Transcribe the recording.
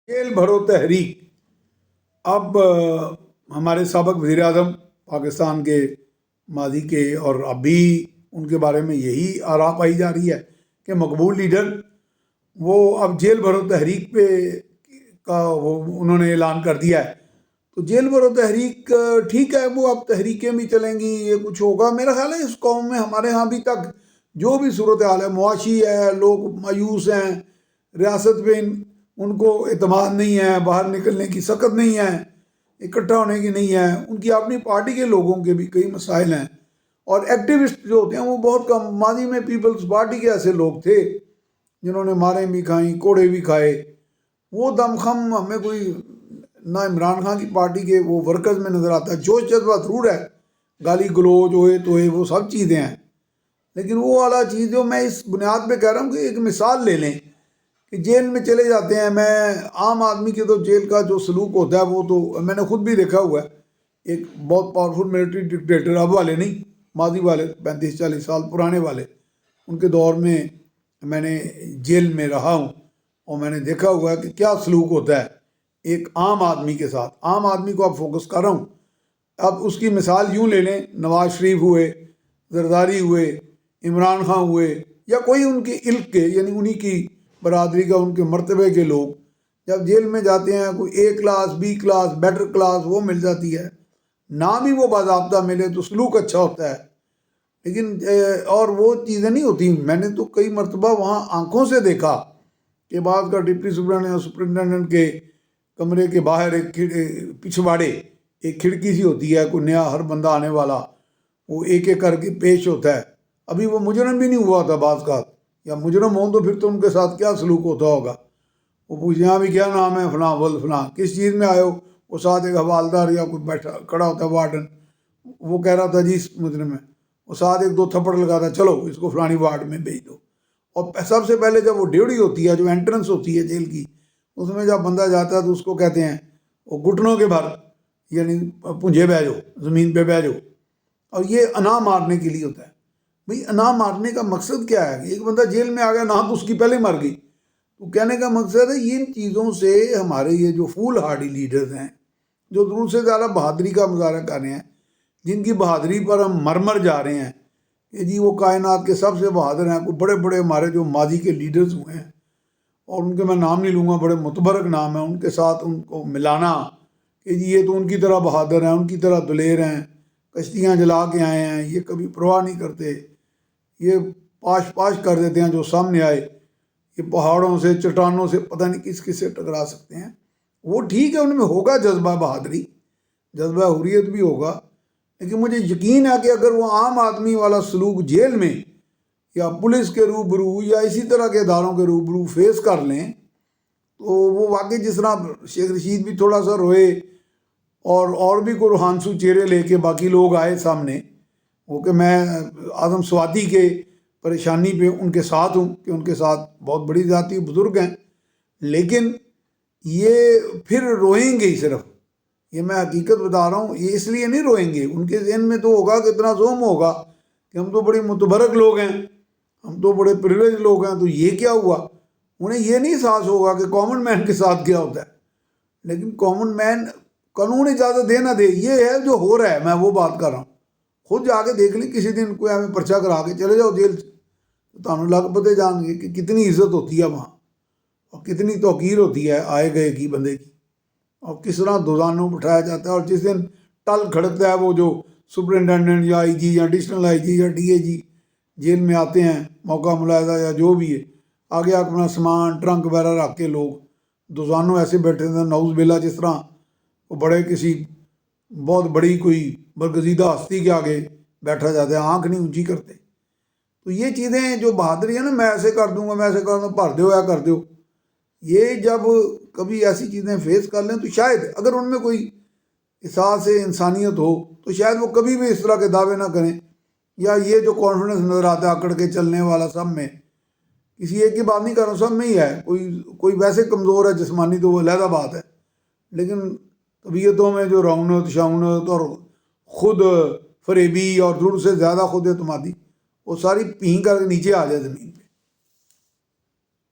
Jail भरो तहरीक। अब हमारे सबक वज़ीर आज़म पाकिस्तान के माजी के और अभी उनके बारे में यही आरा पाई जा रही है कि मकबूल लीडर वो अब जेल भरो तहरीक पे का वो उन्होंने ऐलान कर दिया है। तो जेल भरो तहरीक ठीक है, वो अब तहरीकें भी चलेंगी, ये कुछ होगा। मेरा ख्याल है इस कौम में हमारे यहाँ अभी तक जो भी सूरत हाल है, मुआशी है, लोग मायूस हैं, रियासत पे उनको एतमाद नहीं है, बाहर निकलने की सकत नहीं है, इकट्ठा होने की नहीं है, उनकी अपनी पार्टी के लोगों के भी कई मसाइल हैं। और एक्टिविस्ट जो होते हैं वो बहुत कम, माजी में पीपल्स पार्टी के ऐसे लोग थे जिन्होंने मारें भी खाई, कोड़े भी खाए। वो दमखम हमें कोई ना इमरान खान की पार्टी के वो वर्कर्स में नज़र आता है। जोश जज्बा ज़रूर है, गाली गलोच होए तो वो सब चीज़ें हैं, लेकिन वो वाला चीज़ जो मैं इस बुनियाद पे कह रहा हूँ कि एक मिसाल ले लें कि जेल में चले जाते हैं। मैं आम आदमी के तो जेल का जो सलूक होता है वो तो मैंने खुद भी देखा हुआ है। एक बहुत पावरफुल मिलिट्री डिक्टेटर, अब वाले नहीं, माजी वाले 35-40 साल पुराने वाले, उनके दौर में मैंने जेल में रहा हूँ और मैंने देखा हुआ है कि क्या सलूक होता है एक आम आदमी के साथ। आम आदमी को अब फोकस कर रहा हूँ। अब उसकी मिसाल यूँ ले लें, नवाज शरीफ हुए, जरदारी हुए, इमरान खान हुए, या कोई उनके इल्क के यानी उन्हीं की बरादरी का, उनके मर्तबे के लोग जब जेल में जाते हैं, कोई A class, B class, better class वो मिल जाती है, ना भी वो बाज़ाब्ता मिले तो सलूक अच्छा होता है। लेकिन और वो चीज़ें नहीं होती। मैंने तो कई मरतबा वहाँ आंखों से देखा कि बाद का डिप्टी सुपरिटेंडेंट के कमरे के बाहर एक पिछवाड़े एक खिड़की सी होती है, कोई नया हर बंदा आने वाला वो एक एक करके पेश होता है। अभी वो मुजरम भी नहीं हुआ था बाज़ का, या मुजरम हो तो फिर तो उनके साथ क्या सलूक होता होगा। वो पूछ, यहाँ भी क्या नाम है, फलां वल फलां, किस चीज़ में आए हो। वो साथ एक हवालदार या कोई बैठा खड़ा होता है, वार्डन, वो कह रहा था जी इस मुजरम है, वो साथ एक दो थप्पड़ लगाता, चलो इसको फलानी वार्ड में भेज दो। और सबसे पहले जब वो ड्यूटी होती है, जो एंट्रेंस होती है जेल की, उसमें जब बंदा जाता है तो उसको कहते हैं वो घुटनों के भर, यानी पूंजे बह जाओ, ज़मीन पे बह जाओ। और ये अना मारने के लिए होता है। भाई अना मारने का मकसद क्या है? एक बंदा जेल में आ गया, ना तो उसकी पहले मर गई। तो कहने का मकसद है इन चीज़ों से हमारे ये जो फूल हार्डी लीडर्स हैं, जो ज़रूर से ज़्यादा बहादुरी का मुजाहरा कर रहे हैं, जिनकी बहादुरी पर हम मर मर जा रहे हैं कि जी वो कायनात के सबसे बहादुर हैं, कोई बड़े बड़े हमारे जो माजी के लीडर्स हुए हैं, और उनके मैं नाम नहीं लूँगा, बड़े मुतबरक नाम है, उनके साथ उनको मिलाना कि जी ये तो उनकी तरह बहादुर हैं, उनकी तरह दलेर हैं, कश्तियाँ जला के आए हैं, ये कभी परवाह नहीं करते, ये पाश पाश कर देते हैं जो सामने आए, ये पहाड़ों से चट्टानों से पता नहीं किस किस से टकरा सकते हैं। वो ठीक है, उनमें होगा जज्बा बहादुरी, जज्बा हुर्रियत भी होगा, लेकिन मुझे यकीन है कि अगर वो आम आदमी वाला सलूक जेल में या पुलिस के रूबरू या इसी तरह के इदारों के रूबरू फेस कर लें, तो वो वाकई जिस तरह शेख रशीद भी थोड़ा सा रोए और भी कोई रूहानसू चेहरे लेके बाकी लोग आए सामने, वो कि मैं आज़म स्वाति के परेशानी पे उनके साथ हूँ कि उनके साथ बहुत बड़ी जाति बुज़ुर्ग हैं, लेकिन ये फिर रोएंगे ही सिर्फ। ये मैं हकीकत बता रहा हूँ, ये इसलिए नहीं रोएंगे, उनके ज़हन में तो होगा कि इतना जोम होगा कि हम तो बड़े मुतबरक लोग हैं, हम तो बड़े प्रिविलेज लोग हैं, तो ये क्या हुआ। उन्हें ये नहीं एहसास होगा कि कॉमन मैन के साथ क्या होता है। लेकिन कॉमन मैन कानून इजाज़त दे ना दे, ये है जो हो रहा है। मैं वो बात कर रहा हूँ, खुद जाके देख ली किसी दिन, कोई हमें पर्चा करा के चले जाओ जेल से, तो तानू लग पते जाएंगे कि कितनी इज्जत होती है वहाँ, और कितनी तौकीर होती है आए गए की बंदे की, और किस तरह दुजानों बिठाया जाता है। और जिस दिन टल खड़कता है वो जो सुपरिटेंडेंट या आईजी या एडिशनल आईजी या डीएजी जेल में आते हैं, मौका मुलाहिदा या जो भी है, आगे अपना सामान ट्रंक वगैरह रख के लोग दुजानों ऐसे बैठे थे नाउज़ बिल्ला, जिस तरह वो बड़े किसी बहुत बड़ी कोई बरगजीदा हस्ती के आगे बैठा जाता है, आँख नहीं ऊंची करते। तो ये चीज़ें जो बहादुरी है ना, मैं ऐसे कर दूंगा, मैं ऐसे कर दूँगा, भर दो या कर दो, ये जब कभी ऐसी चीज़ें फेस कर लें तो शायद अगर उनमें कोई एहसास इंसानियत हो तो शायद वो कभी भी इस तरह के दावे ना करें। या ये जो कॉन्फिडेंस नज़र आता है अकड़ के चलने वाला, सब में, किसी एक की बात नहीं कर रहा हूँ, सब में ही है। कोई वैसे कमज़ोर है जिस्मानी तो वो अलहदा बात है, लेकिन तबीयतों में जो रौनत शौनत और ख़ुद फरेबी और ज़रूर से ज़्यादा खुद एतमादी, वो सारी पीं करके नीचे आ जाए ज़मीन पे।